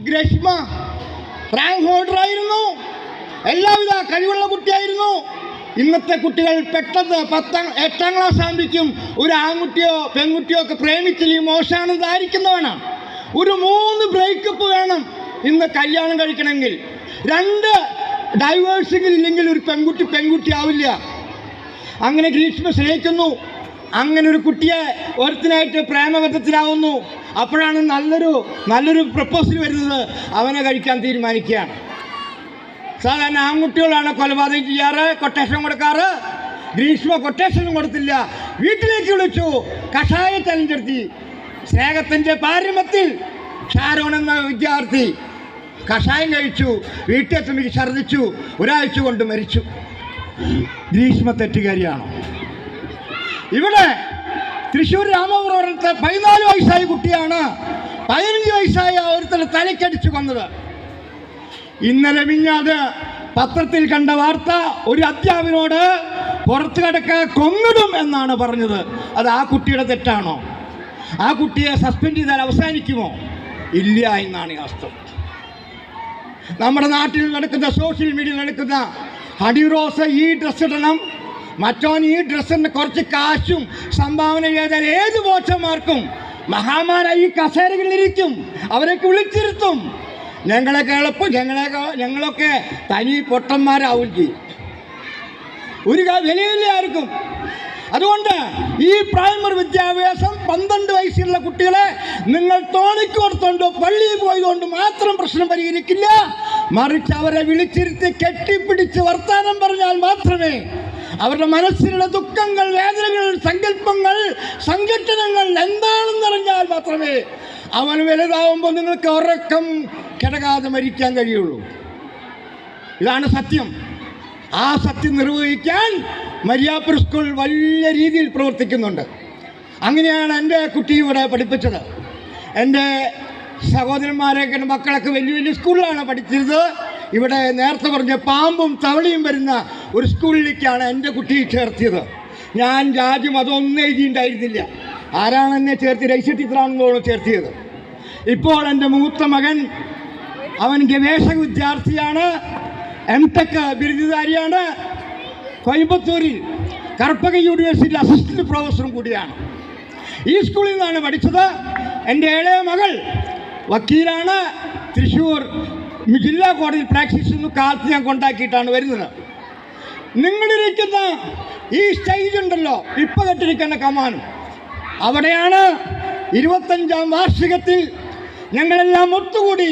ഗ്രഷ്മ rank ഹോൾഡറായിരുന്നു, എല്ലാവിധ കഴിവുള്ള കുട്ടിയായിരുന്നു. ഇന്നത്തെ കുട്ടികൾ പെട്ടെന്ന് 8ാം ക്ലാസ് ആകുമ്പോഴേക്കും ഒരു ആൺകുട്ടിയോ പെൺകുട്ടിയോ ഒക്കെ പ്രേമിച്ചില്ല മോശമാണ് ധാരിക്കുന്നതാണ്. ഒരു 3 ബ്രേക്കപ്പ് വേണം ഇന്ന് കല്യാണം കഴിക്കണമെങ്കിൽ. 2 ഡൈവേഴ്സിംഗ് ഇല്ലെങ്കിൽ ഒരു പെൺകുട്ടി ആവില്ല. അങ്ങനെ ഗ്രീഷ്മ സ്നേഹിക്കുന്നു. അങ്ങനെ ഒരു കുട്ടിയെ ഒരുത്തനായിട്ട് പ്രേമബദ്ധത്തിലാവുന്നു. അപ്പോഴാണ് നല്ലൊരു പ്രപ്പോസൽ വരുന്നത്. അവനെ കഴിക്കാൻ തീരുമാനിക്കുകയാണ്. സാധാരണ ആൺകുട്ടികളാണ് കൊലപാതകം ചെയ്യാറ്, കൊട്ടേഷൻ കൊടുക്കാറ്. ഗ്രീഷ്മ കൊട്ടേഷനും കൊടുത്തില്ല, വീട്ടിലേക്ക് വിളിച്ചു, കഷായ ചലഞ്ചെടുത്തി. സ്നേഹത്തിൻ്റെ പാരമ്യത്തിൽ ഷാരോൺ എന്ന വിദ്യാർത്ഥി കഷായം കഴിച്ചു. വീട്ടിലെത്തുമ്പോൾ ഛർദ്ദിച്ചു, ഒരാഴ്ച കൊണ്ട് മരിച്ചു. ഗ്രീഷ്മ തെറ്റുകാരിയാണോ? ഇവിടെ തൃശ്ശൂർ രാമപുരത്തെ 14 വയസ്സായ കുട്ടിയാണ് 15 വയസ്സായ ഒരുത്തരുടെ തലക്കടിച്ചു കൊന്നത്. ഇന്നലെ മിഞ്ഞാത് പത്രത്തിൽ കണ്ട വാർത്ത, ഒരു അധ്യാപകനോട് പുറത്തു കിടക്കാൻ കൊന്നിടും എന്നാണ് പറഞ്ഞത്. അത് ആ കുട്ടിയുടെ തെറ്റാണോ? ആ കുട്ടിയെ സസ്പെൻഡ് ചെയ്താൽ അവസാനിക്കുമോ? ഇല്ല എന്നാണ് വാസ്തവം. നമ്മുടെ നാട്ടിൽ നടക്കുന്ന, സോഷ്യൽ മീഡിയയിൽ നടക്കുന്ന, ഹണിറോസ് ഈ ഡ്രസ്സ് ഇടണം, മറ്റോൻ ഈ ഡ്രസ്സിന് കുറച്ച് കാശും സംഭാവന ചെയ്താൽ ഏത് ബോച്ചന്മാർക്കും മഹാമാരായി ഈ കസേരകളിലിരിക്കും, അവരൊക്കെ വിളിച്ചിരുത്തും. ഞങ്ങളൊക്കെ എളുപ്പം, ഞങ്ങളൊക്കെ തനി പൊട്ടന്മാരാവും ചെയ്യും. ഒരു വിലയില്ല ആർക്കും. അതുകൊണ്ട് ഈ പ്രൈമറി വിദ്യാഭ്യാസം 12 വയസ്സുള്ള കുട്ടികളെ നിങ്ങൾ തോണിക്ക് കൊടുത്തോണ്ടോ പള്ളിയിൽ പോയതുകൊണ്ട് മാത്രം പ്രശ്നം പരിഹരിക്കില്ല. മറിച്ച് അവരെ വിളിച്ചിരുത്തി കെട്ടിപ്പിടിച്ച് വർത്താനം പറഞ്ഞാൽ മാത്രമേ, അവരുടെ മനസ്സിലുള്ള ദുഃഖങ്ങൾ, വേദനകൾ, സങ്കല്പങ്ങൾ, സംഘടനകൾ എന്താണെന്നറിഞ്ഞാൽ മാത്രമേ അവൻ വലുതാവുമ്പോൾ നിങ്ങൾക്ക് ഉറക്കം കിടക്കാതെ മരിക്കാൻ കഴിയുള്ളൂ. ഇതാണ് സത്യം. ആ സത്യം നിർവഹിക്കാൻ മരിയാപ്പൂർ സ്കൂൾ വലിയ രീതിയിൽ പ്രവർത്തിക്കുന്നുണ്ട്. അങ്ങനെയാണ് എൻ്റെ കുട്ടി ഇവിടെ പഠിപ്പിച്ചത്. എൻ്റെ സഹോദരന്മാരൊക്കെ, മക്കളൊക്കെ വലിയ വലിയ സ്കൂളിലാണ് പഠിച്ചിരുന്നത്. ഇവിടെ നേരത്തെ പറഞ്ഞ പാമ്പും തവളയും വരുന്ന ഒരു സ്കൂളിലേക്കാണ് എൻ്റെ കുട്ടിയെ ചേർത്തിയത്. ഞാൻ രാജ്യം അതൊന്നും എഴുതിയിട്ടുണ്ടായിരുന്നില്ല. ആരാണ് എന്നെ ചേർത്തി? രൈസ ടീച്ചറാണെന്നോട് ചേർത്തിയത്. ഇപ്പോൾ എൻ്റെ മൂത്ത മകൻ, അവൻ ഗവേഷക വിദ്യാർത്ഥിയാണ്, M.Tech ബിരുദധാരിയാണ്. കോയമ്പത്തൂരിൽ കർപ്പക യൂണിവേഴ്സിറ്റി അസിസ്റ്റന്റ് പ്രൊഫസറും കൂടിയാണ്. ഈ സ്കൂളിൽ നിന്നാണ് പഠിച്ചത്. എൻ്റെ ഇളയ മകൾ വക്കീലാണ്, തൃശ്ശൂർ ജില്ലാ കോടതിയിൽ പ്രാക്ടീസ് ചെയ്യുന്ന കാലത്ത് ഞാൻ കൊണ്ടാക്കിയിട്ടാണ് വരുന്നത്. നിങ്ങളിരിക്കുന്ന ഈ സ്റ്റേജ് ഉണ്ടല്ലോ, ഇപ്പം കെട്ടിരിക്കുന്ന കമാനം, അവിടെയാണ് 25ാം വാർഷികത്തിൽ ഞങ്ങളെല്ലാം ഒത്തുകൂടി